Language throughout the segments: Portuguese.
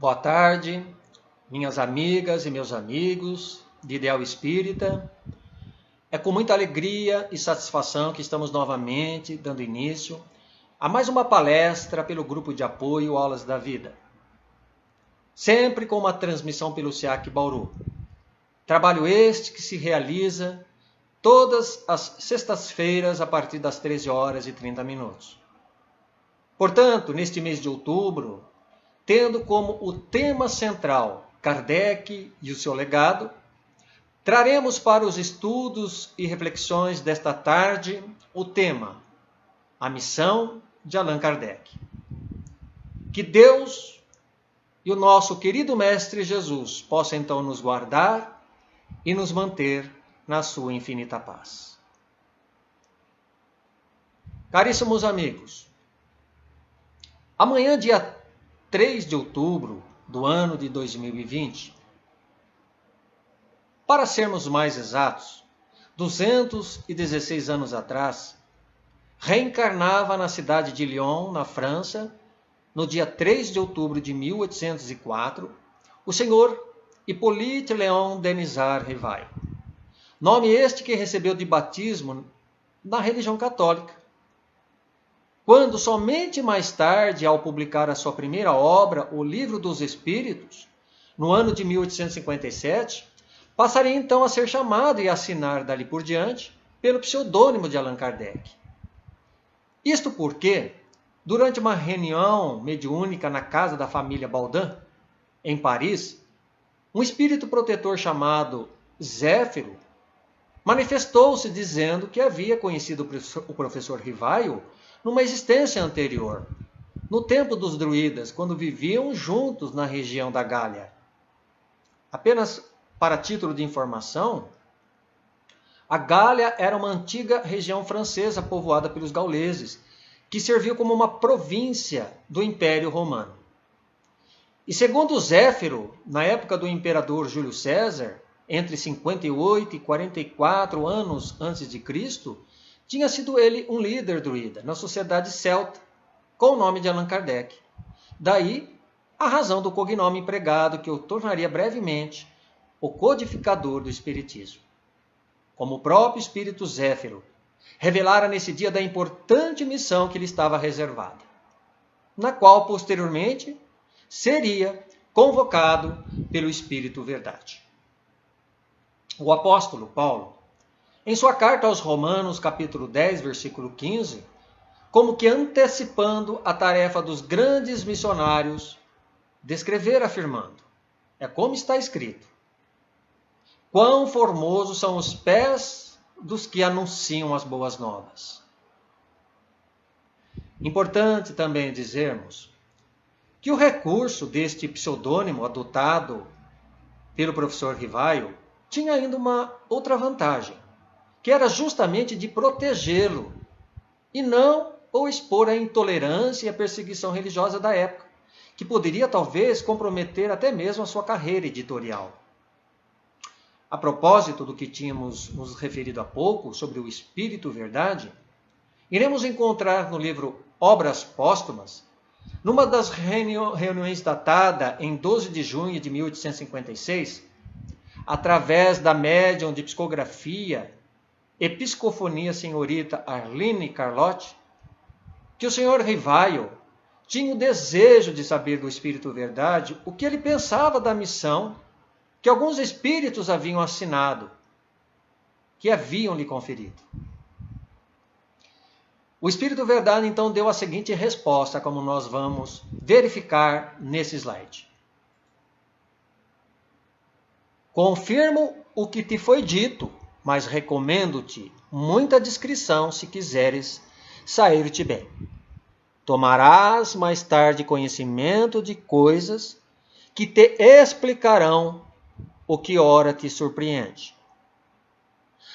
Boa tarde, minhas amigas e meus amigos de Ideal Espírita. É com muita alegria e satisfação que estamos novamente dando início a mais uma palestra pelo grupo de apoio Aulas da Vida. Sempre com uma transmissão pelo SEAC Bauru. Trabalho este que se realiza todas as sextas-feiras a partir das 13h30. Portanto, neste mês de outubro, tendo como o tema central Kardec e o seu legado, traremos para os estudos e reflexões desta tarde o tema A Missão de Allan Kardec. Que Deus e o nosso querido Mestre Jesus possam então nos guardar e nos manter na sua infinita paz. Caríssimos amigos, amanhã, dia 3 de outubro do ano de 2020, para sermos mais exatos, 216 anos atrás, reencarnava na cidade de Lyon, na França, no dia 3 de outubro de 1804, o senhor Hippolyte Léon Denisard Rivail. Nome este que recebeu de batismo na religião católica. Quando somente mais tarde, ao publicar a sua primeira obra, O Livro dos Espíritos, no ano de 1857, passaria então a ser chamado e a assinar dali por diante pelo pseudônimo de Allan Kardec. Isto porque, durante uma reunião mediúnica na casa da família Baudin, em Paris, um espírito protetor chamado Zéfiro manifestou-se dizendo que havia conhecido o professor Rivail numa existência anterior, no tempo dos druidas, quando viviam juntos na região da Gália. Apenas para título de informação, a Gália era uma antiga região francesa povoada pelos gauleses, que serviu como uma província do Império Romano. E segundo Zéfiro, na época do imperador Júlio César, entre 58 e 44 anos antes de Cristo, tinha sido ele um líder druida na sociedade celta, com o nome de Allan Kardec. Daí, a razão do cognome empregado, que eu tornaria brevemente o codificador do Espiritismo. Como o próprio Espírito Zéfiro revelara nesse dia da importante missão que lhe estava reservada, na qual, posteriormente, seria convocado pelo Espírito Verdade. O apóstolo Paulo, em sua carta aos Romanos, capítulo 10, versículo 15, como que antecipando a tarefa dos grandes missionários, descrever afirmando, é como está escrito: quão formosos são os pés dos que anunciam as boas novas. Importante também dizermos que o recurso deste pseudônimo adotado pelo professor Rivail tinha ainda uma outra vantagem, que era justamente de protegê-lo e não o expor à intolerância e à perseguição religiosa da época, que poderia talvez comprometer até mesmo a sua carreira editorial. A propósito do que tínhamos nos referido há pouco sobre o Espírito Verdade, iremos encontrar no livro Obras Póstumas, numa das reuniões datada em 12 de junho de 1856, através da médium de psicografia Episcofonia Senhorita Arline Carlotti, que o senhor Rivail tinha o desejo de saber do Espírito Verdade o que ele pensava da missão que alguns espíritos haviam assinado, que haviam lhe conferido. O Espírito Verdade então deu a seguinte resposta, como nós vamos verificar nesse slide. Confirmo o que te foi dito, mas recomendo-te muita discrição se quiseres sair-te bem. Tomarás mais tarde conhecimento de coisas que te explicarão o que ora te surpreende.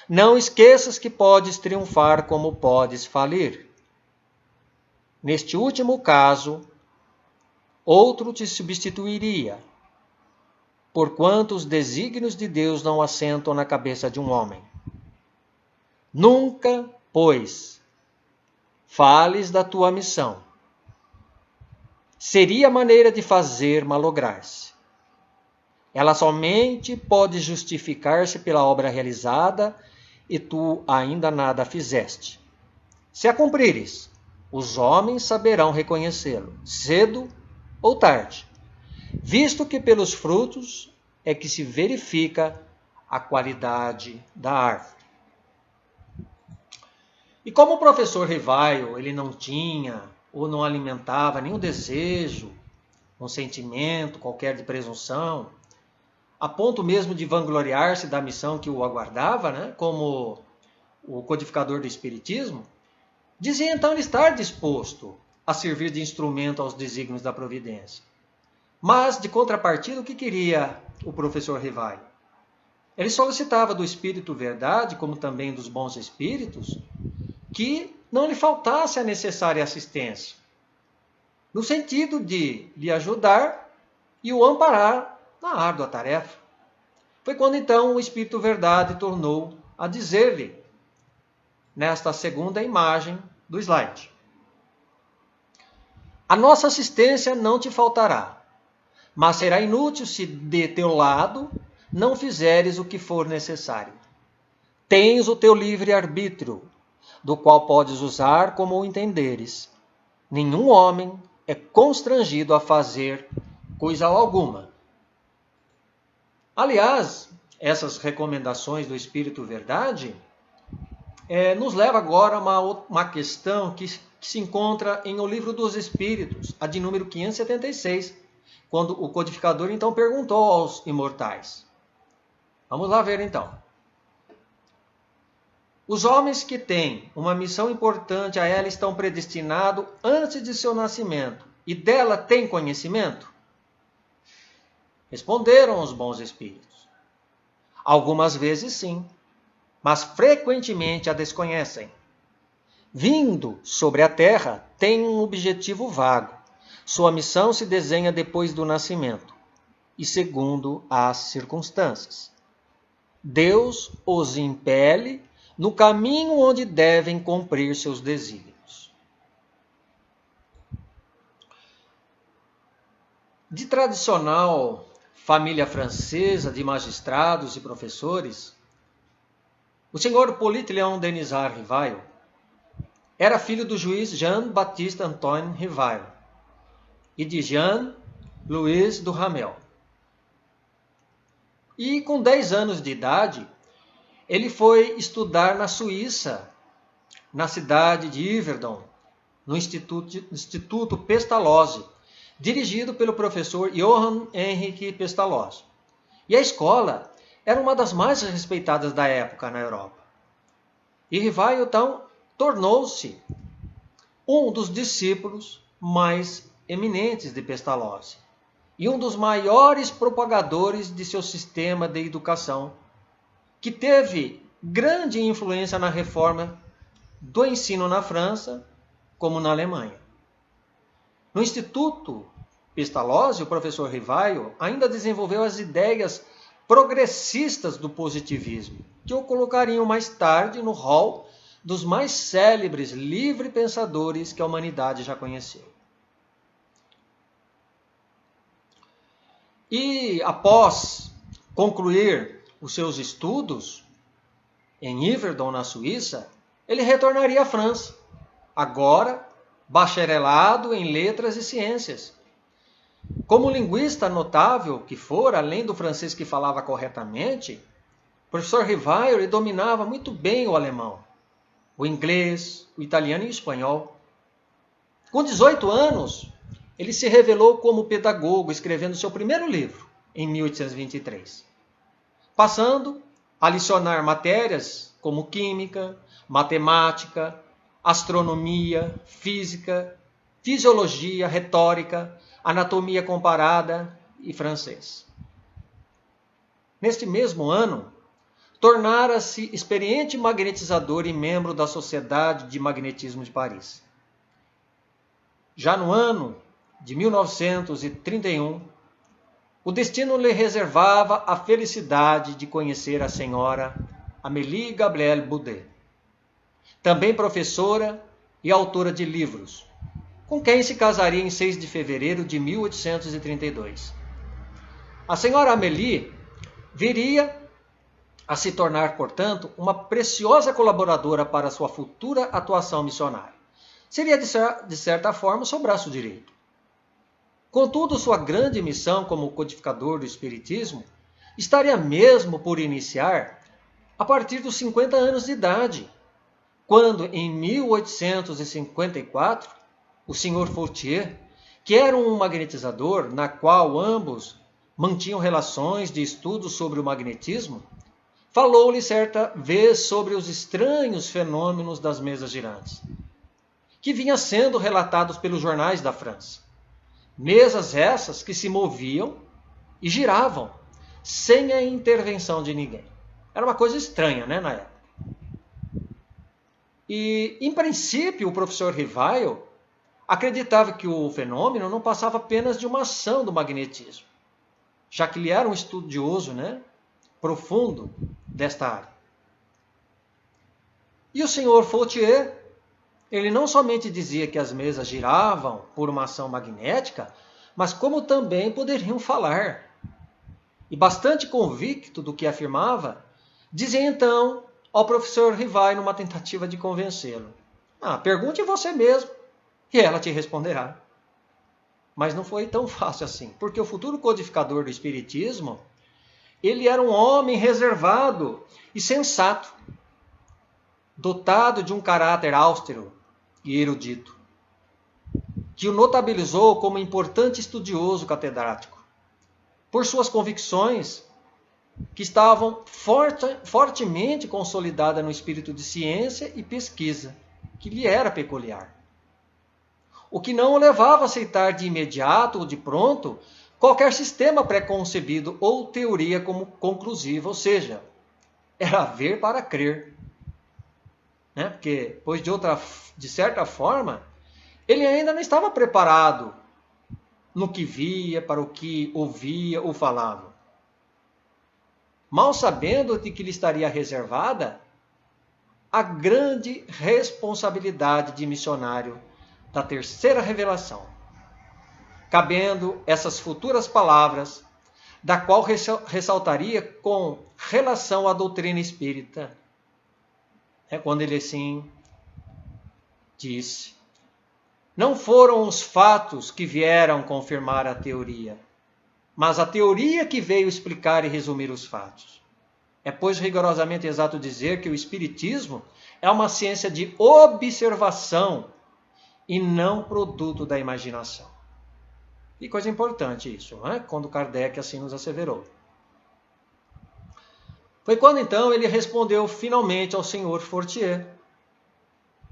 Não esqueças que podes triunfar como podes falir. Neste último caso, outro te substituiria, porquanto os desígnios de Deus não assentam na cabeça de um homem. Nunca, pois, fales da tua missão, seria maneira de fazer malograr-se. Ela somente pode justificar-se pela obra realizada, e tu ainda nada fizeste. Se a cumprires, os homens saberão reconhecê-lo, cedo ou tarde, visto que pelos frutos é que se verifica a qualidade da árvore. E como o professor Rivaio, ele não tinha ou não alimentava nenhum desejo, um sentimento qualquer de presunção, a ponto mesmo de vangloriar-se da missão que o aguardava, né, como o codificador do Espiritismo, dizia então ele estar disposto a servir de instrumento aos desígnios da providência. Mas, de contrapartida, o que queria o professor Rivaio? Ele solicitava do Espírito Verdade, como também dos bons espíritos, que não lhe faltasse a necessária assistência, no sentido de lhe ajudar e o amparar na árdua tarefa. Foi quando então o Espírito Verdade tornou a dizer-lhe, nesta segunda imagem do slide: a nossa assistência não te faltará, mas será inútil se de teu lado não fizeres o que for necessário. Tens o teu livre-arbítrio, do qual podes usar como o entenderes. Nenhum homem é constrangido a fazer coisa alguma. Aliás, essas recomendações do Espírito Verdade nos leva agora a uma questão que se encontra em O Livro dos Espíritos, a de número 576, quando o codificador então perguntou aos imortais. Vamos lá ver então. Os homens que têm uma missão importante a ela estão predestinados antes de seu nascimento e dela têm conhecimento? Responderam os bons espíritos. Algumas vezes sim, mas frequentemente a desconhecem. Vindo sobre a terra, tem um objetivo vago. Sua missão se desenha depois do nascimento e segundo as circunstâncias. Deus os impele no caminho onde devem cumprir seus desígnios. De tradicional família francesa de magistrados e professores, o senhor Hippolyte-Léon Denisard Rivail era filho do juiz Jean-Baptiste Antoine Rivail e de Jean-Louis Duhamel. E com 10 anos de idade, ele foi estudar na Suíça, na cidade de Yverdon, no Instituto Pestalozzi, dirigido pelo professor Johann Henrique Pestalozzi. E a escola era uma das mais respeitadas da época na Europa. E Rivail, então, tornou-se um dos discípulos mais eminentes de Pestalozzi e um dos maiores propagadores de seu sistema de educação, que teve grande influência na reforma do ensino na França, como na Alemanha. No Instituto Pestalozzi, o professor Rivail ainda desenvolveu as ideias progressistas do positivismo, que o colocariam mais tarde no hall dos mais célebres livre-pensadores que a humanidade já conheceu. E após concluir os seus estudos em Yverdon, na Suíça, ele retornaria à França, agora bacharelado em letras e ciências. Como linguista notável que for, além do francês que falava corretamente, o professor Rivail dominava muito bem o alemão, o inglês, o italiano e o espanhol. Com 18 anos, ele se revelou como pedagogo, escrevendo seu primeiro livro, em 1823. Passando a licionar matérias como química, matemática, astronomia, física, fisiologia, retórica, anatomia comparada e francês. Neste mesmo ano, tornara-se experiente magnetizador e membro da Sociedade de Magnetismo de Paris. Já no ano de 1931, o destino lhe reservava a felicidade de conhecer a senhora Amélie Gabrielle Boudet, também professora e autora de livros, com quem se casaria em 6 de fevereiro de 1832. A senhora Amélie viria a se tornar, portanto, uma preciosa colaboradora para sua futura atuação missionária. Seria, de certa forma, o seu braço direito. Contudo, sua grande missão como codificador do Espiritismo estaria mesmo por iniciar a partir dos 50 anos de idade, quando, em 1854, o Sr. Fortier, que era um magnetizador na qual ambos mantinham relações de estudo sobre o magnetismo, falou-lhe certa vez sobre os estranhos fenômenos das mesas girantes, que vinham sendo relatados pelos jornais da França. Mesas essas que se moviam e giravam, sem a intervenção de ninguém. Era uma coisa estranha, né, na época. E, em princípio, o professor Rivail acreditava que o fenômeno não passava apenas de uma ação do magnetismo, já que ele era um estudioso, né, profundo desta área. E o senhor Fortier, ele não somente dizia que as mesas giravam por uma ação magnética, mas como também poderiam falar. E bastante convicto do que afirmava, dizia então ao professor Rivail numa tentativa de convencê-lo: pergunte você mesmo, e ela te responderá. Mas não foi tão fácil assim, porque o futuro codificador do Espiritismo, ele era um homem reservado e sensato, dotado de um caráter austero e erudito, que o notabilizou como importante estudioso catedrático, por suas convicções que estavam fortemente consolidadas no espírito de ciência e pesquisa, que lhe era peculiar. O que não o levava a aceitar de imediato ou de pronto qualquer sistema pré-concebido ou teoria como conclusiva, ou seja, era ver para crer. Né? Porque, pois de certa forma, ele ainda não estava preparado no que via, para o que ouvia ou falava. Mal sabendo de que lhe estaria reservada a grande responsabilidade de missionário da terceira revelação, cabendo essas futuras palavras, da qual ressaltaria com relação à doutrina espírita. É quando ele assim disse: não foram os fatos que vieram confirmar a teoria, mas a teoria que veio explicar e resumir os fatos. É, pois, rigorosamente exato dizer que o Espiritismo é uma ciência de observação e não produto da imaginação. E coisa importante isso, não é? Quando Kardec assim nos asseverou. Foi quando então ele respondeu finalmente ao senhor Fortier: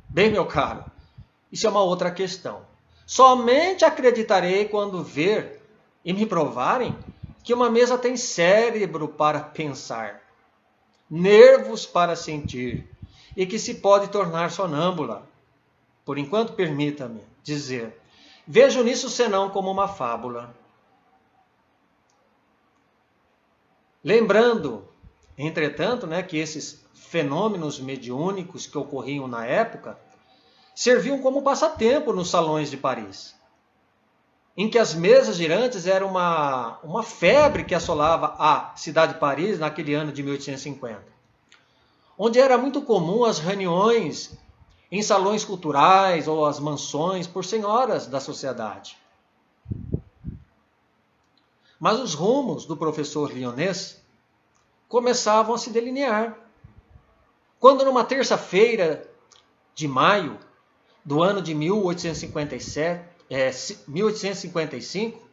bem, meu caro, isso é uma outra questão. Somente acreditarei quando ver e me provarem que uma mesa tem cérebro para pensar, nervos para sentir, e que se pode tornar sonâmbula. Por enquanto, permita-me dizer, vejo nisso senão como uma fábula. Lembrando, entretanto, que esses fenômenos mediúnicos que ocorriam na época serviam como passatempo nos salões de Paris, em que as mesas girantes eram uma febre que assolava a cidade de Paris naquele ano de 1850, onde era muito comum as reuniões em salões culturais ou as mansões por senhoras da sociedade. Mas os rumos do professor Lyonès começavam a se delinear, quando numa terça-feira de maio do ano de 1855,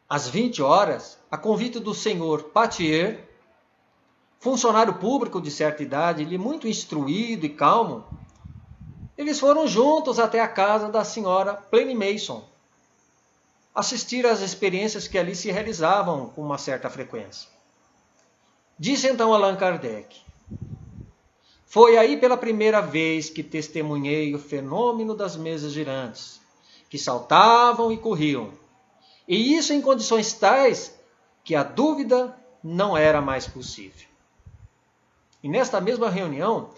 às 20 horas, a convite do senhor Patier, funcionário público de certa idade, ele muito instruído e calmo, eles foram juntos até a casa da senhora Pliny Mason, assistir às experiências que ali se realizavam com uma certa frequência. Disse então Allan Kardec: foi aí pela primeira vez que testemunhei o fenômeno das mesas girantes, que saltavam e corriam, e isso em condições tais que a dúvida não era mais possível. E nesta mesma reunião,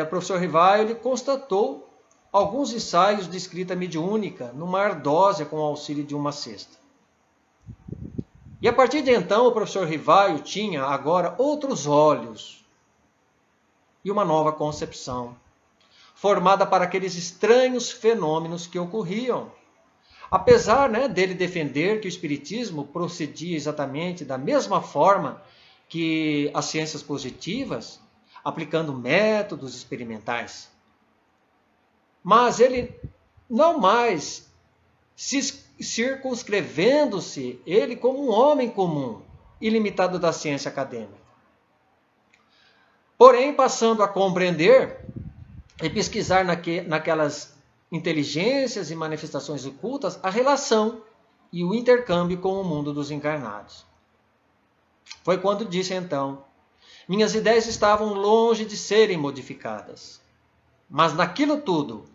o professor Rivail constatou alguns ensaios de escrita mediúnica numa ardósia com o auxílio de uma cesta. E a partir de então, o professor Rivaio tinha agora outros olhos e uma nova concepção, formada para aqueles estranhos fenômenos que ocorriam. Apesar, dele defender que o espiritismo procedia exatamente da mesma forma que as ciências positivas, aplicando métodos experimentais. Mas ele não mais circunscrevendo-se ele como um homem comum, ilimitado da ciência acadêmica. Porém, passando a compreender e pesquisar naquelas inteligências e manifestações ocultas a relação e o intercâmbio com o mundo dos encarnados. Foi quando disse então: minhas ideias estavam longe de serem modificadas, mas naquilo tudo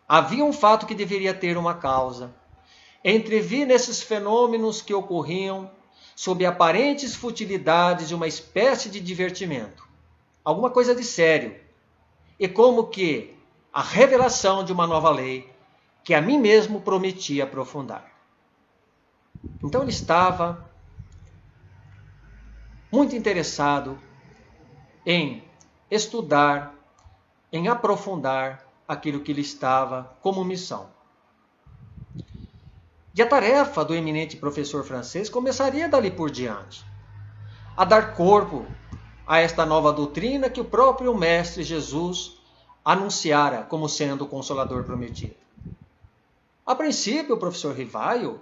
havia um fato que deveria ter uma causa. Entrevi nesses fenômenos que ocorriam sob aparentes futilidades de uma espécie de divertimento, alguma coisa de sério, e como que a revelação de uma nova lei que a mim mesmo prometi aprofundar. Então ele estava muito interessado em estudar, em aprofundar aquilo que lhe estava como missão. E a tarefa do eminente professor francês começaria dali por diante, a dar corpo a esta nova doutrina que o próprio Mestre Jesus anunciara como sendo o Consolador prometido. A princípio, o professor Rivaio,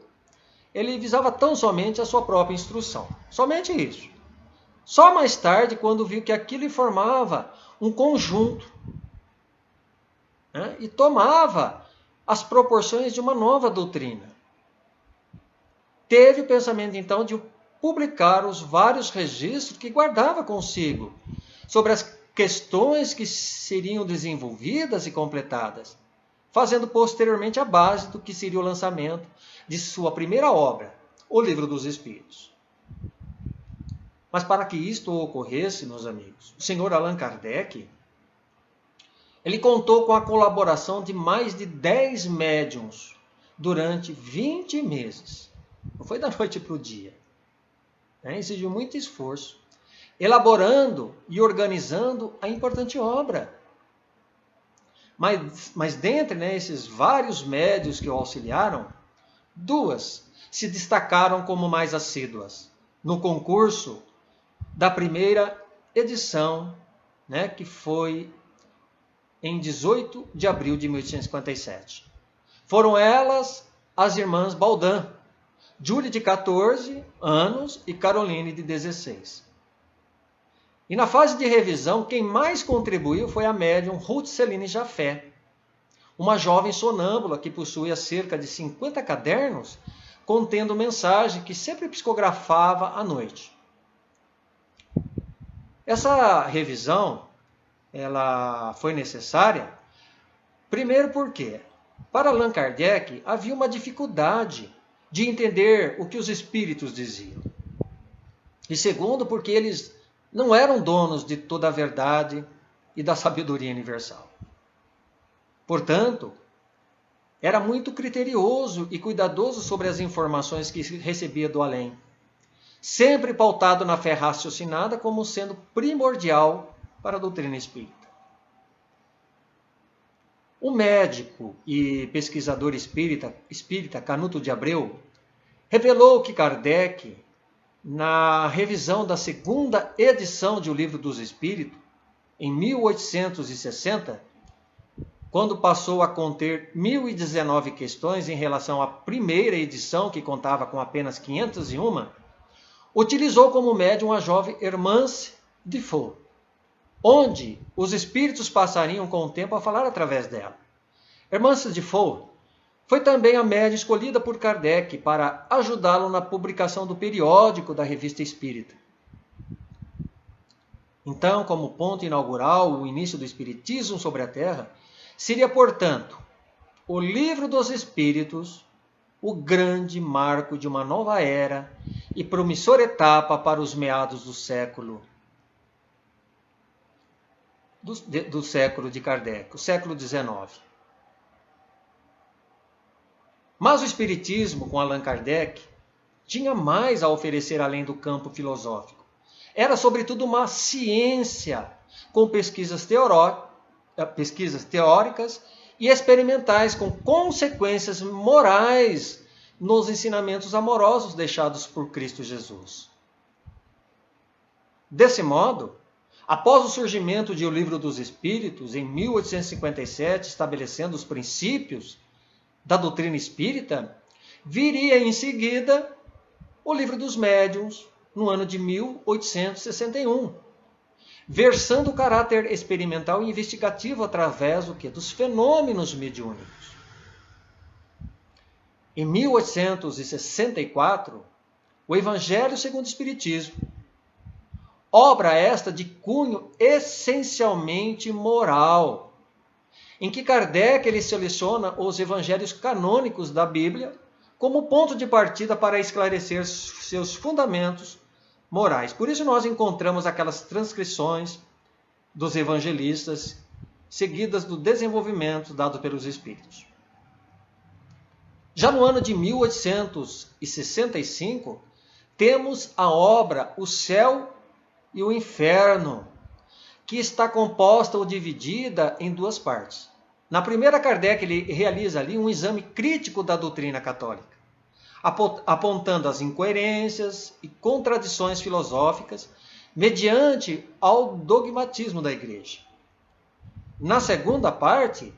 ele visava tão somente a sua própria instrução, somente isso. Só mais tarde, quando viu que aquilo formava um conjunto, e tomava as proporções de uma nova doutrina, teve o pensamento então de publicar os vários registros que guardava consigo sobre as questões que seriam desenvolvidas e completadas, fazendo posteriormente a base do que seria o lançamento de sua primeira obra, o Livro dos Espíritos. Mas para que isto ocorresse, meus amigos, o senhor Allan Kardec, ele contou com a colaboração de mais de 10 médiuns durante 20 meses. Não foi da noite para o dia. Exigiu muito esforço, elaborando e organizando a importante obra. Mas dentre esses vários médiuns que o auxiliaram, 2 se destacaram como mais assíduas no concurso da primeira edição, que foi em 18 de abril de 1857. Foram elas as irmãs Baudin, Júlia de 14 anos e Caroline de 16. E na fase de revisão, quem mais contribuiu foi a médium Ruth Celine Jafé, uma jovem sonâmbula que possuía cerca de 50 cadernos contendo mensagem que sempre psicografava à noite. Essa revisão ela foi necessária, primeiro porque, para Allan Kardec, havia uma dificuldade de entender o que os espíritos diziam. E segundo, porque eles não eram donos de toda a verdade e da sabedoria universal. Portanto, era muito criterioso e cuidadoso sobre as informações que recebia do além, sempre pautado na fé raciocinada como sendo primordial para a doutrina espírita. O médico e pesquisador espírita Canuto de Abreu revelou que Kardec, na revisão da segunda edição de O Livro dos Espíritos, em 1860, quando passou a conter 1019 questões em relação à primeira edição, que contava com apenas 501, utilizou como médium a jovem Hermance de Faux, onde os espíritos passariam com o tempo a falar através dela. Hermance de Faux foi também a médium escolhida por Kardec para ajudá-lo na publicação do periódico da Revista Espírita. Então, como ponto inaugural, o início do Espiritismo sobre a Terra seria, portanto, o Livro dos Espíritos, o grande marco de uma nova era e promissora etapa para os meados do século de Kardec, o século XIX. Mas o Espiritismo, com Allan Kardec, tinha mais a oferecer além do campo filosófico. Era, sobretudo, uma ciência com pesquisas teóricas e experimentais, com consequências morais nos ensinamentos amorosos deixados por Cristo Jesus. Desse modo, após o surgimento de O Livro dos Espíritos, em 1857, estabelecendo os princípios da doutrina espírita, viria em seguida O Livro dos Médiuns, no ano de 1861, versando o caráter experimental e investigativo através dos fenômenos mediúnicos. Em 1864, o Evangelho segundo o Espiritismo, obra esta de cunho essencialmente moral, em que Kardec ele seleciona os evangelhos canônicos da Bíblia como ponto de partida para esclarecer seus fundamentos morais. Por isso nós encontramos aquelas transcrições dos evangelistas, seguidas do desenvolvimento dado pelos Espíritos. Já no ano de 1865, temos a obra O Céu e o Inferno, que está composta ou dividida em duas partes. Na primeira, Kardec ele realiza ali um exame crítico da doutrina católica, apontando as incoerências e contradições filosóficas mediante ao dogmatismo da Igreja. Na segunda parte,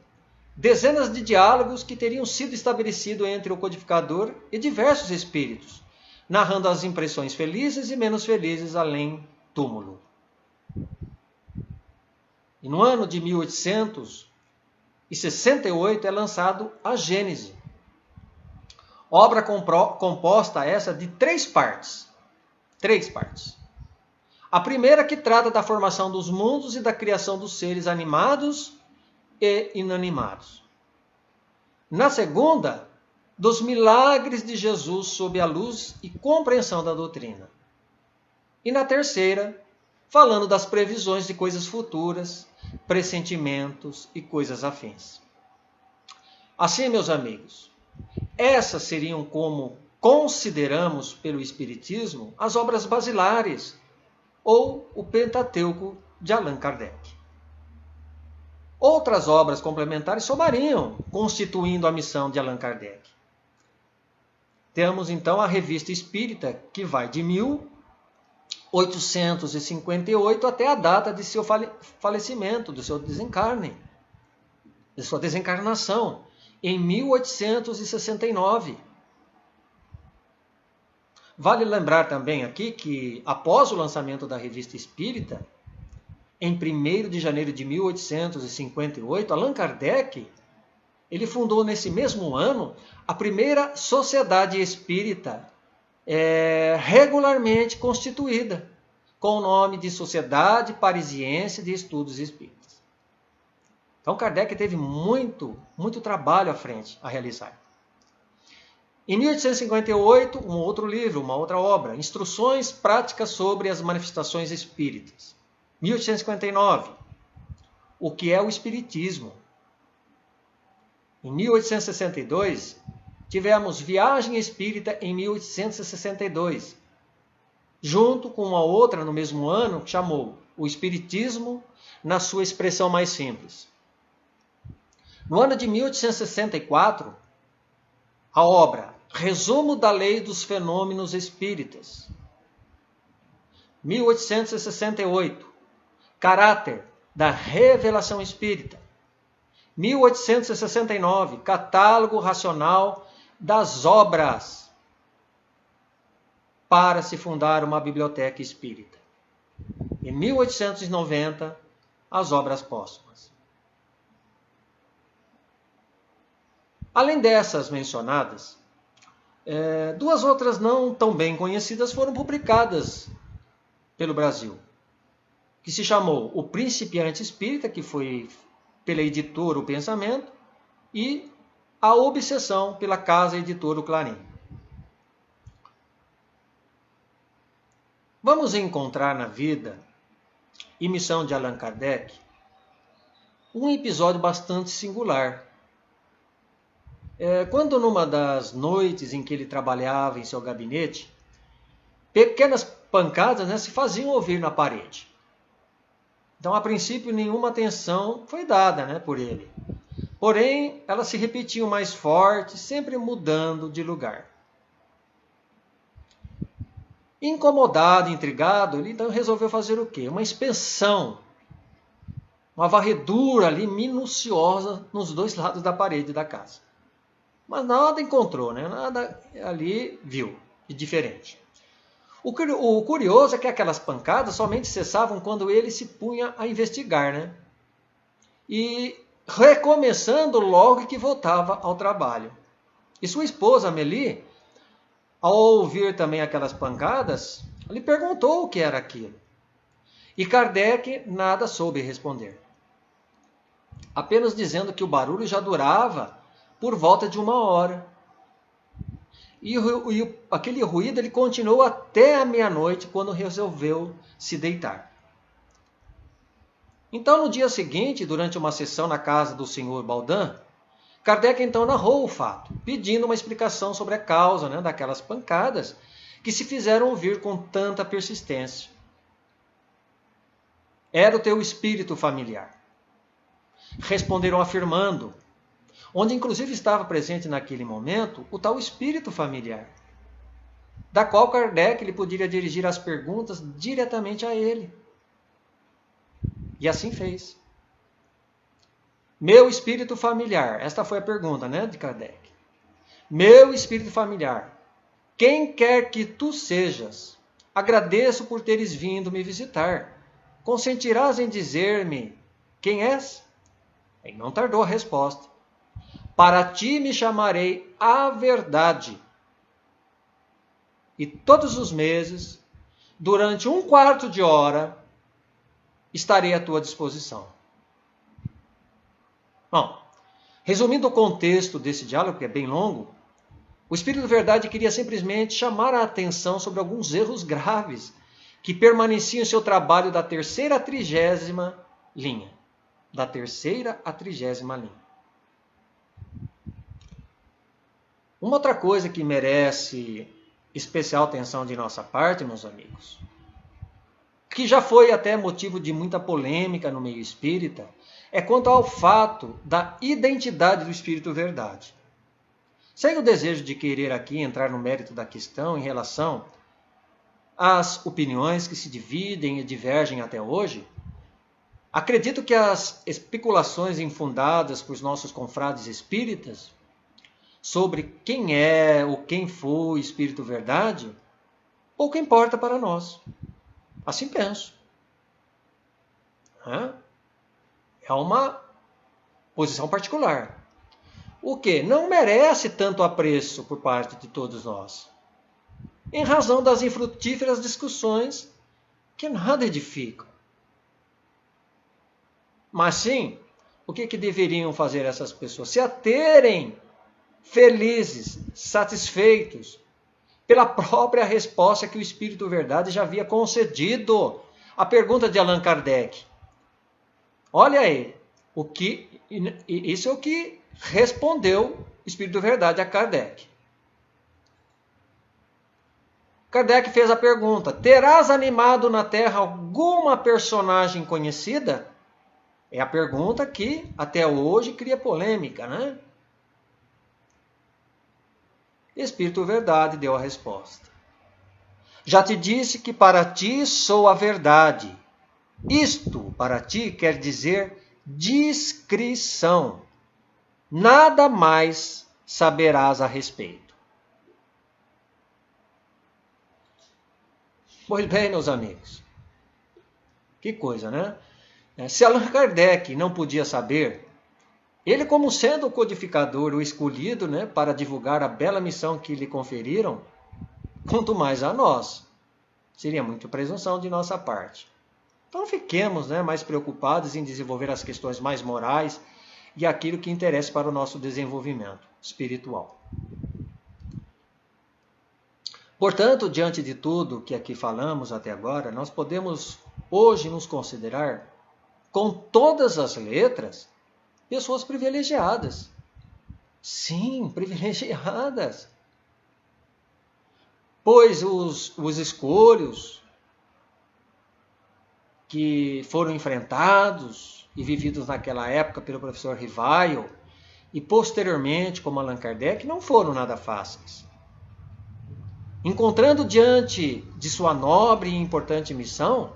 dezenas de diálogos que teriam sido estabelecidos entre o codificador e diversos espíritos, narrando as impressões felizes e menos felizes além túmulo. E no ano de 1868 é lançado a Gênese, obra composta essa de três partes. A primeira, que trata da formação dos mundos e da criação dos seres animados e inanimados. Na segunda, dos milagres de Jesus sob a luz e compreensão da doutrina. E na terceira, falando das previsões de coisas futuras, pressentimentos e coisas afins. Assim, meus amigos, essas seriam, como consideramos pelo Espiritismo, as obras basilares, ou o Pentateuco de Allan Kardec. Outras obras complementares somariam, constituindo a missão de Allan Kardec. Temos então a Revista Espírita, que vai de 1858 até a data de seu falecimento, do seu desencarne, de sua desencarnação, em 1869. Vale lembrar também aqui que, após o lançamento da Revista Espírita, em 1º de janeiro de 1858, Allan Kardec ele fundou nesse mesmo ano a primeira sociedade espírita regularmente constituída, com o nome de Sociedade Parisiense de Estudos Espíritas. Então Kardec teve muito trabalho à frente a realizar. Em 1858, um outro livro, uma outra obra, Instruções Práticas sobre as Manifestações Espíritas. 1859, O que é o Espiritismo? Em 1862, tivemos Viagem Espírita em 1862, junto com uma outra no mesmo ano, que chamou O Espiritismo na sua expressão mais simples. No ano de 1864, a obra Resumo da Lei dos Fenômenos Espíritas. 1868, Caráter da Revelação Espírita. 1869, Catálogo Racional das Obras, para se fundar uma biblioteca espírita. Em 1890, as obras póstumas. Além dessas mencionadas, duas outras não tão bem conhecidas foram publicadas pelo Brasil, que se chamou O Principiante Espírita, que foi pela editora O Pensamento, e A Obsessão, pela casa editora O Clarim. Vamos encontrar na vida e missão de Allan Kardec um episódio bastante singular. Quando numa das noites em que ele trabalhava em seu gabinete, pequenas pancadas, né, se faziam ouvir na parede. Então, a princípio, nenhuma atenção foi dada, né, por ele. Porém, elas se repetiam mais forte, sempre mudando de lugar. Incomodado, intrigado, ele então resolveu fazer o quê? Uma inspeção, uma varredura ali minuciosa nos dois lados da parede da casa. Mas nada encontrou, né? Nada ali viu de diferente. O curioso é que aquelas pancadas somente cessavam quando ele se punha a investigar, né? E recomeçando logo que voltava ao trabalho. E sua esposa, Amélie, ao ouvir também aquelas pancadas, lhe perguntou o que era aquilo. E Kardec nada soube responder. Apenas dizendo que o barulho já durava por volta de 1 hora. E aquele ruído ele continuou até a meia-noite, quando resolveu se deitar. Então, no dia seguinte, durante uma sessão na casa do Sr. Baudin, Kardec então narrou o fato, pedindo uma explicação sobre a causa, né, daquelas pancadas que se fizeram ouvir com tanta persistência. Era o teu espírito familiar. Responderam afirmando, onde inclusive estava presente naquele momento o tal espírito familiar, da qual Kardec lhe poderia dirigir as perguntas diretamente a ele. E assim fez. Meu espírito familiar, esta foi a pergunta, né, de Kardec. Meu espírito familiar, quem quer que tu sejas, agradeço por teres vindo me visitar. Consentirás em dizer-me quem és? E não tardou a resposta. Para ti me chamarei a verdade. E todos os meses, durante 1/4 de hora, estarei à tua disposição. Bom, resumindo o contexto desse diálogo, que é bem longo, o Espírito Verdade queria simplesmente chamar a atenção sobre alguns erros graves que permaneciam em seu trabalho da 3ª à 30ª linha. Da 3ª à 30ª linha. Uma outra coisa que merece especial atenção de nossa parte, meus amigos, que já foi até motivo de muita polêmica no meio espírita, é quanto ao fato da identidade do Espírito Verdade. Sem o desejo de querer aqui entrar no mérito da questão em relação às opiniões que se dividem e divergem até hoje, acredito que as especulações infundadas por nossos confrades espíritas sobre quem é ou quem foi o Espírito Verdade, pouco importa para nós. Assim penso. É uma posição particular. O que não merece tanto apreço por parte de todos nós, em razão das infrutíferas discussões que nada edificam. Mas sim, o que deveriam fazer essas pessoas? Se aterem felizes, satisfeitos, pela própria resposta que o Espírito Verdade já havia concedido à pergunta de Allan Kardec. Olha aí, isso é o que respondeu o Espírito Verdade a Kardec. Kardec fez a pergunta: terás animado na Terra alguma personagem conhecida? É a pergunta que até hoje cria polêmica, né? Espírito Verdade deu a resposta. Já te disse que para ti sou a verdade. Isto, para ti, quer dizer discrição. Nada mais saberás a respeito. Pois bem, meus amigos, que coisa, né? Se Allan Kardec não podia saber, ele, como sendo o codificador, o escolhido, né, para divulgar a bela missão que lhe conferiram, quanto mais a nós. Seria muita presunção de nossa parte. Então fiquemos, né, mais preocupados em desenvolver as questões mais morais e aquilo que interessa para o nosso desenvolvimento espiritual. Portanto, diante de tudo que aqui falamos até agora, nós podemos hoje nos considerar, com todas as letras, pessoas privilegiadas. Sim, privilegiadas. Pois os escolhos que foram enfrentados e vividos naquela época pelo professor Rivail e posteriormente como Allan Kardec não foram nada fáceis. Encontrando diante de sua nobre e importante missão,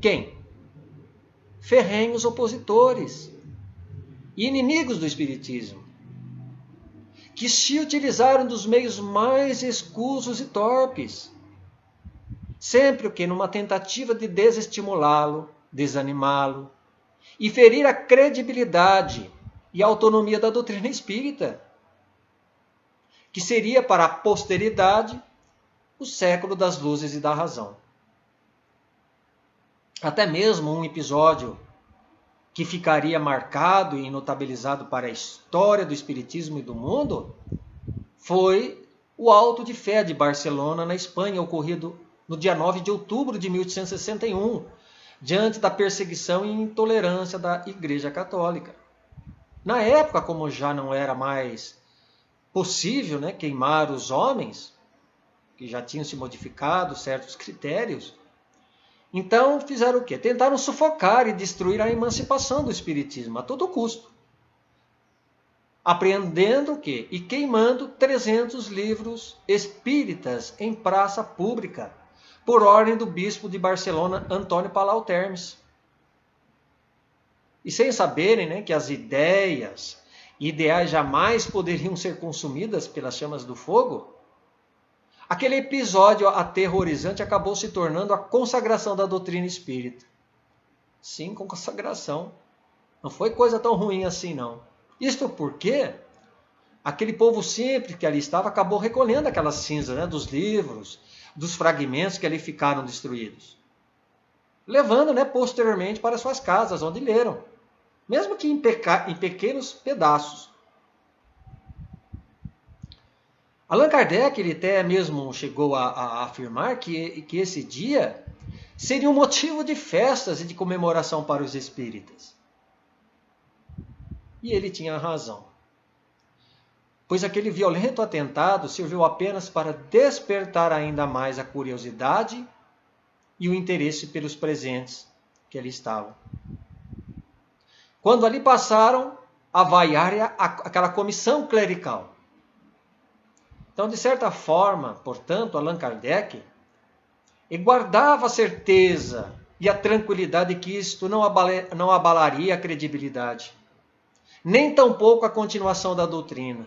quem? Ferrenhos opositores e inimigos do Espiritismo, que se utilizaram dos meios mais escusos e torpes, sempre o que? Numa tentativa de desestimulá-lo, desanimá-lo e ferir a credibilidade e a autonomia da doutrina espírita, que seria para a posteridade o século das luzes e da razão. Até mesmo um episódio que ficaria marcado e notabilizado para a história do Espiritismo e do mundo foi o Auto de Fé de Barcelona, na Espanha, ocorrido no dia 9 de outubro de 1861, diante da perseguição e intolerância da Igreja Católica. Na época, como já não era mais possível, queimar os homens, que já tinham se modificado certos critérios, então fizeram o quê? Tentaram sufocar e destruir a emancipação do Espiritismo a todo custo. Apreendendo o quê? E queimando 300 livros espíritas em praça pública, por ordem do bispo de Barcelona, Antônio Palau Termes. E sem saberem que as ideias e ideais jamais poderiam ser consumidas pelas chamas do fogo, aquele episódio aterrorizante acabou se tornando a consagração da doutrina espírita. Sim, consagração. Não foi coisa tão ruim assim, não. Isto porque aquele povo simples que ali estava acabou recolhendo aquelas cinzas dos livros, dos fragmentos que ali ficaram destruídos, levando posteriormente para suas casas, onde leram, mesmo que em pequenos pedaços. Allan Kardec ele até mesmo chegou a afirmar que esse dia seria um motivo de festas e de comemoração para os espíritas. E ele tinha razão. Pois aquele violento atentado serviu apenas para despertar ainda mais a curiosidade e o interesse pelos presentes que ali estavam. Quando ali passaram a vaiar aquela comissão clerical. Então, de certa forma, portanto, Allan Kardec guardava a certeza e a tranquilidade que isto não abalaria a credibilidade, nem tampouco a continuação da doutrina.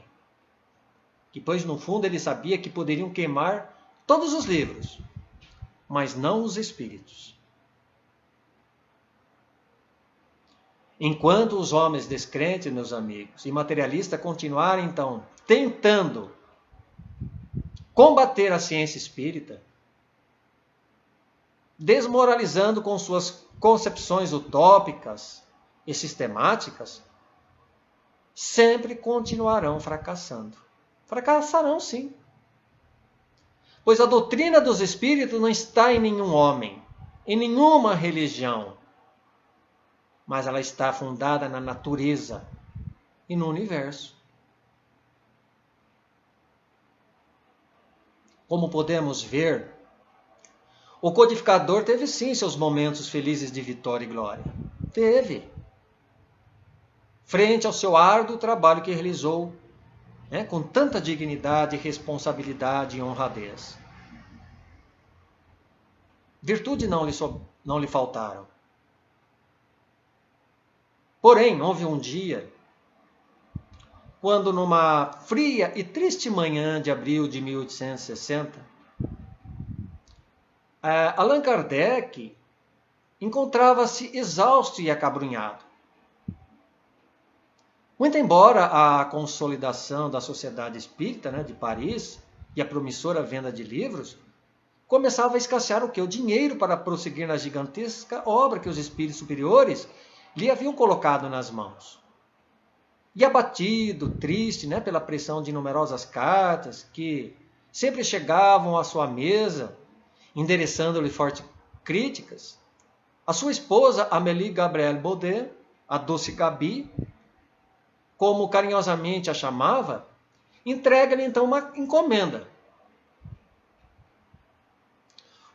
Que, pois, no fundo, ele sabia que poderiam queimar todos os livros, mas não os espíritos. Enquanto os homens descrentes, meus amigos, e materialistas continuarem, então, tentando combater a ciência espírita, desmoralizando com suas concepções utópicas e sistemáticas, sempre continuarão fracassando. Fracassarão, sim. Pois a doutrina dos espíritos não está em nenhum homem, em nenhuma religião, mas ela está fundada na natureza e no universo. Como podemos ver, o codificador teve sim seus momentos felizes de vitória e glória. Teve. Frente ao seu árduo trabalho que realizou, com tanta dignidade, responsabilidade e honradez. Virtude não lhe faltaram. Porém, houve um dia, quando numa fria e triste manhã de abril de 1860, Allan Kardec encontrava-se exausto e acabrunhado. Muito embora a consolidação da Sociedade Espírita de Paris e a promissora venda de livros, começava a escassear o quê? O dinheiro para prosseguir na gigantesca obra que os espíritos superiores lhe haviam colocado nas mãos. E abatido, triste, pela pressão de numerosas cartas que sempre chegavam à sua mesa, endereçando-lhe fortes críticas, a sua esposa, Amélie Gabrielle Baudet, a doce Gabi, como carinhosamente a chamava, entrega-lhe então uma encomenda.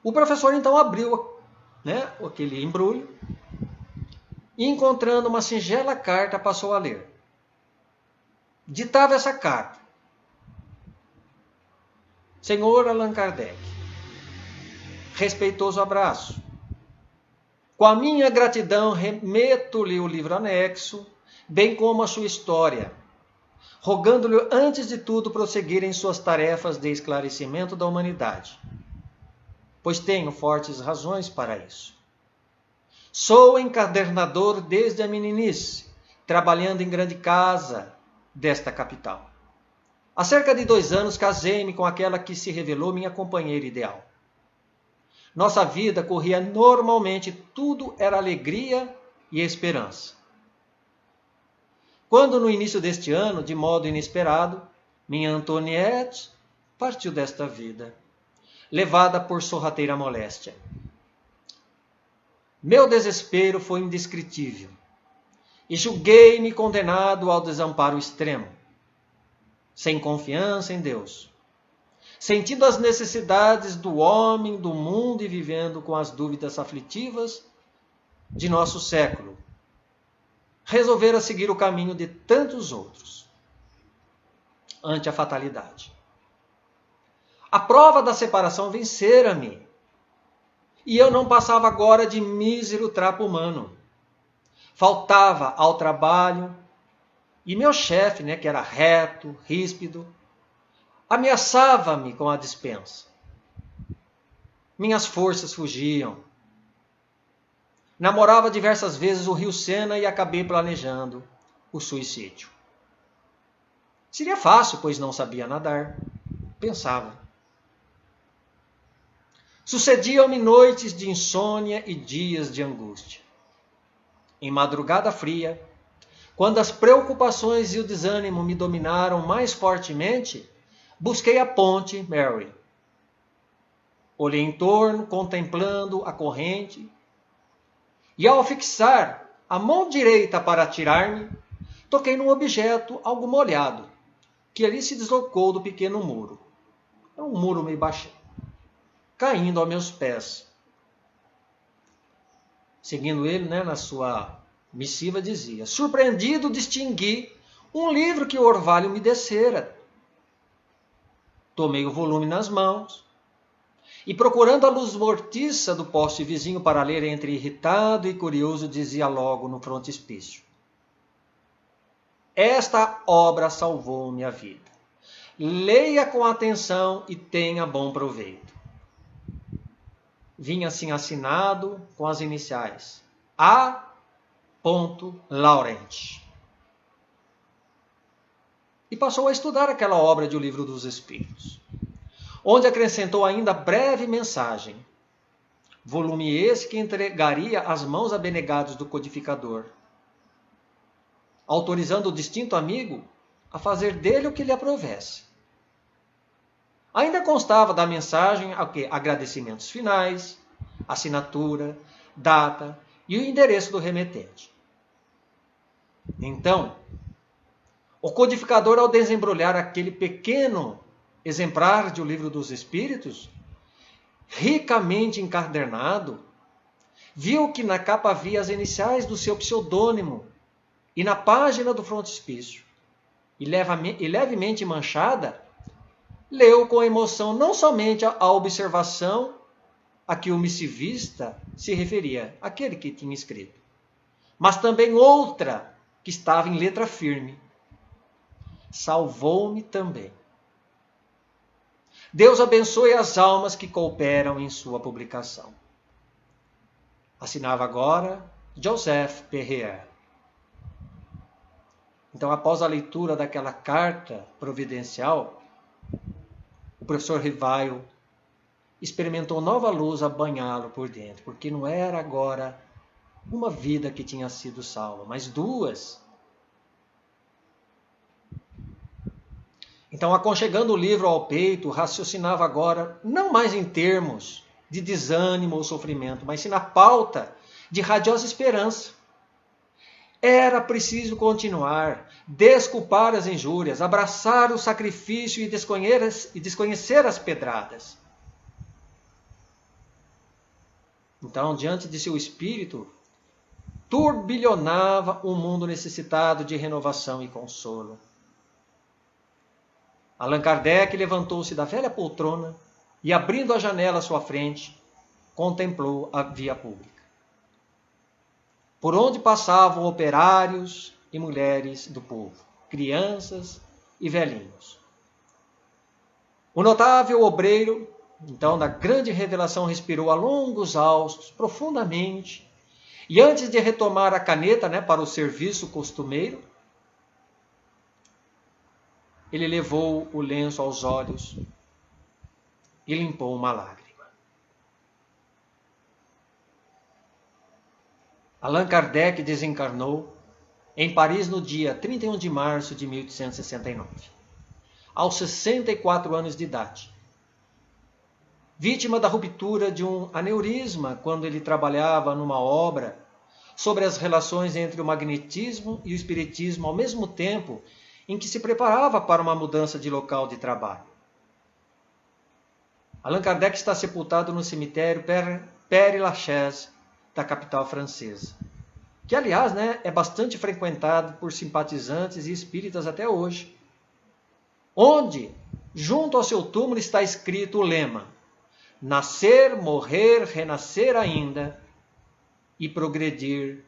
O professor então abriu, aquele embrulho e, encontrando uma singela carta, passou a ler. Ditava essa carta: Senhor Allan Kardec, respeitoso abraço. Com a minha gratidão, remeto-lhe o livro anexo, bem como a sua história, rogando-lhe, antes de tudo, prosseguir em suas tarefas de esclarecimento da humanidade, pois tenho fortes razões para isso. Sou encadernador desde a meninice, trabalhando em grande casa desta capital. Há cerca de 2 anos casei-me com aquela que se revelou minha companheira ideal. Nossa vida corria normalmente, tudo era alegria e esperança. Quando no início deste ano, de modo inesperado, minha Antoniette partiu desta vida, levada por sorrateira moléstia. Meu desespero foi indescritível e julguei-me condenado ao desamparo extremo, sem confiança em Deus, sentindo as necessidades do homem, do mundo e vivendo com as dúvidas aflitivas de nosso século. Resolvera seguir o caminho de tantos outros, ante a fatalidade. A prova da separação vencera-me, e eu não passava agora de mísero trapo humano. Faltava ao trabalho, e meu chefe, que era reto, ríspido, ameaçava-me com a dispensa. Minhas forças fugiam. Namorava diversas vezes o rio Sena e acabei planejando o suicídio. Seria fácil, pois não sabia nadar, pensava. Sucediam-me noites de insônia e dias de angústia. Em madrugada fria, quando as preocupações e o desânimo me dominaram mais fortemente, busquei a ponte Mary. Olhei em torno, contemplando a corrente, e ao fixar a mão direita para atirar-me, toquei num objeto algo molhado, que ali se deslocou do pequeno muro. É um muro meio baixinho, caindo aos meus pés. Seguindo ele, na sua missiva dizia: surpreendido, distingui um livro que o orvalho me descera. Tomei o volume nas mãos e, procurando a luz mortiça do poste vizinho para ler, entre irritado e curioso, dizia logo no frontispício: esta obra salvou minha vida. Leia com atenção e tenha bom proveito. Vinha assim assinado com as iniciais: A. Laurent. E passou a estudar aquela obra de O Livro dos Espíritos, onde acrescentou ainda breve mensagem, volume esse que entregaria às mãos abnegadas do codificador, autorizando o distinto amigo a fazer dele o que lhe aprovesse. Ainda constava da mensagem agradecimentos finais, assinatura, data e o endereço do remetente. Então, o codificador, ao desembrulhar aquele pequeno exemplar de O Livro dos Espíritos, ricamente encadernado, viu que na capa havia as iniciais do seu pseudônimo e na página do frontispício, e levemente manchada, leu com emoção não somente a observação a que o missivista se referia, aquele que tinha escrito, mas também outra que estava em letra firme: salvou-me também. Deus abençoe as almas que cooperam em sua publicação. Assinava agora Joseph Perrier. Então, após a leitura daquela carta providencial, o professor Rivaio experimentou nova luz a banhá-lo por dentro, porque não era agora uma vida que tinha sido salva, mas 2. Então, aconchegando o livro ao peito, raciocinava agora não mais em termos de desânimo ou sofrimento, mas sim na pauta de radiosa esperança. Era preciso continuar, desculpar as injúrias, abraçar o sacrifício e desconhecer as pedradas. Então, diante de seu espírito, turbilhonava um mundo necessitado de renovação e consolo. Allan Kardec levantou-se da velha poltrona e, abrindo a janela à sua frente, contemplou a via pública, por onde passavam operários e mulheres do povo, crianças e velhinhos. O notável obreiro, então, na grande revelação, respirou a longos hautos, profundamente, e antes de retomar a caneta, para o serviço costumeiro, ele levou o lenço aos olhos e limpou uma lágrima. Allan Kardec desencarnou em Paris no dia 31 de março de 1869, aos 64 anos de idade. Vítima da ruptura de um aneurisma quando ele trabalhava numa obra sobre as relações entre o magnetismo e o espiritismo, ao mesmo tempo em que se preparava para uma mudança de local de trabalho. Allan Kardec está sepultado no cemitério Père-Lachaise, da capital francesa, que, aliás, é bastante frequentado por simpatizantes e espíritas até hoje, onde, junto ao seu túmulo, está escrito o lema: nascer, morrer, renascer ainda e progredir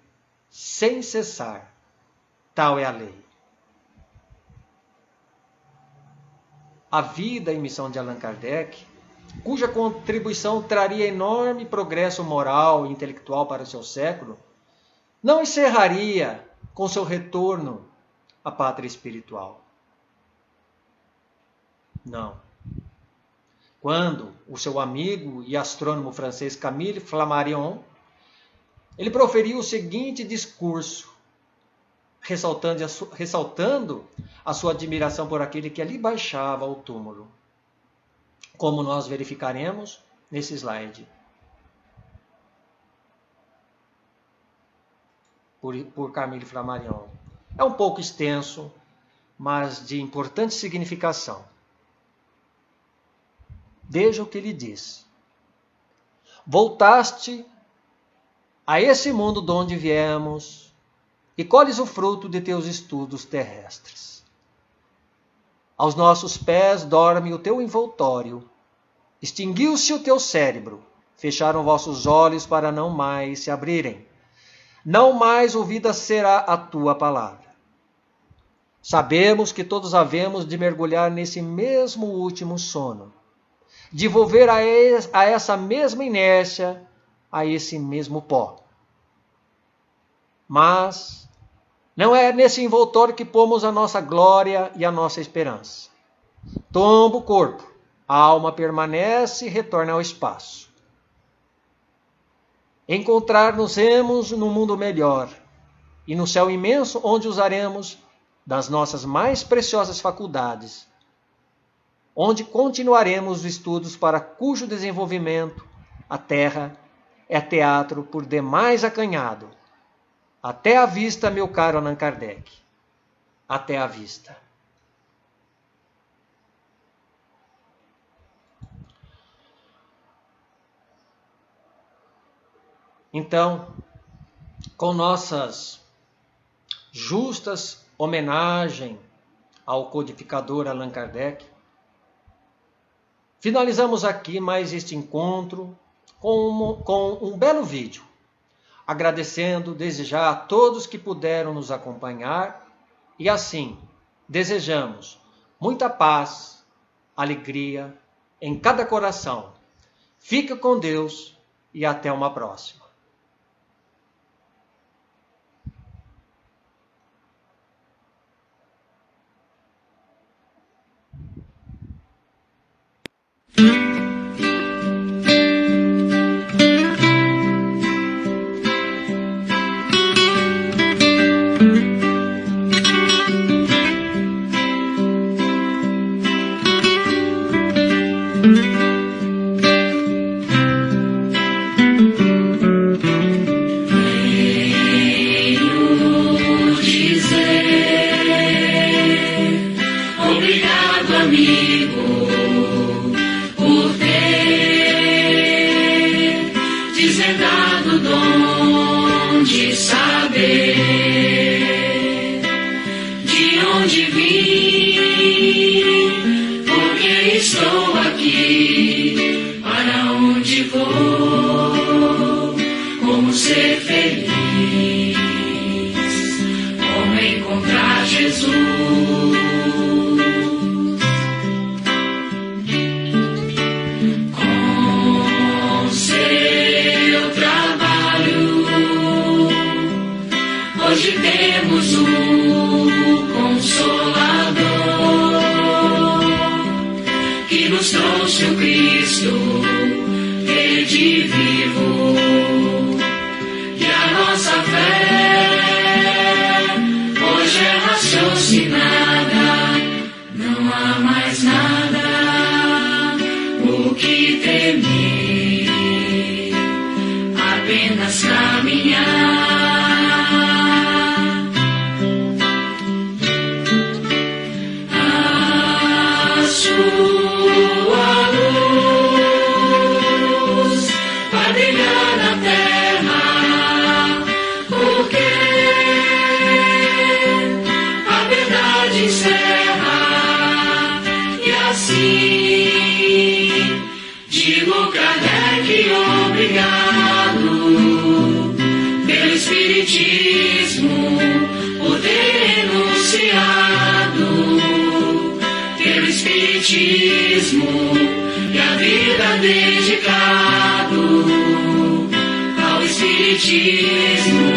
sem cessar. Tal é a lei. A vida e missão de Allan Kardec, cuja contribuição traria enorme progresso moral e intelectual para o seu século, não encerraria com seu retorno à pátria espiritual. Não. Quando o seu amigo e astrônomo francês Camille Flammarion, ele proferiu o seguinte discurso, ressaltando a sua admiração por aquele que ali baixava ao túmulo, como nós verificaremos nesse slide. Por Camille Flammarion. É um pouco extenso, mas de importante significação. Veja o que ele diz. Voltaste a esse mundo de onde viemos e colhes o fruto de teus estudos terrestres. Aos nossos pés dorme o teu envoltório. Extinguiu-se o teu cérebro. Fecharam vossos olhos para não mais se abrirem. Não mais ouvida será a tua palavra. Sabemos que todos havemos de mergulhar nesse mesmo último sono, de volver a essa mesma inércia, a esse mesmo pó. Mas não é nesse envoltório que pomos a nossa glória e a nossa esperança. Tomba o corpo, a alma permanece e retorna ao espaço. Encontrar-nos-emos no mundo melhor e no céu imenso onde usaremos das nossas mais preciosas faculdades, onde continuaremos os estudos para cujo desenvolvimento a Terra é teatro por demais acanhado. Até a vista, meu caro Allan Kardec. Até a vista. Então, com nossas justas homenagens ao codificador Allan Kardec, finalizamos aqui mais este encontro com um belo vídeo, agradecendo desde já a todos que puderam nos acompanhar e assim desejamos muita paz, alegria em cada coração. Fica com Deus e até uma próxima. saber de onde vim, porque estou aqui, para onde vou, como ser feliz, como encontrar Jesus. Com seu trabalho, hoje temos um Consolador que nos trouxe o Cristo redivivo, e a nossa fé hoje é raciocinada. Não há mais nada o que temer, apenas caminhar. A sua luz vai brilhar na terra, porque a verdade encerra. E assim digo Kardec, obrigado pelo Espiritismo, por ter renunciado, pelo Espiritismo e a vida dedicado ao Espiritismo.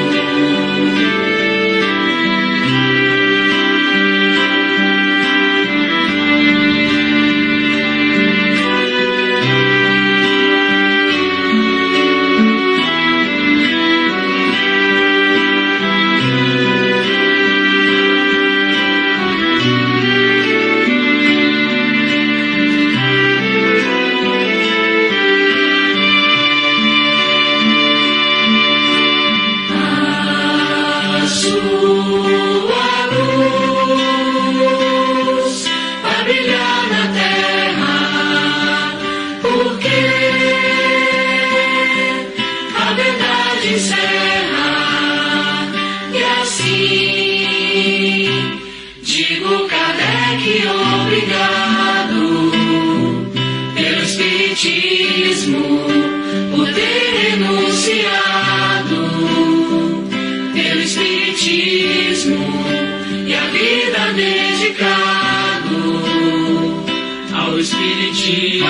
Digo Kardec, obrigado pelo Espiritismo, por ter renunciado, pelo Espiritismo e a vida dedicado ao Espiritismo.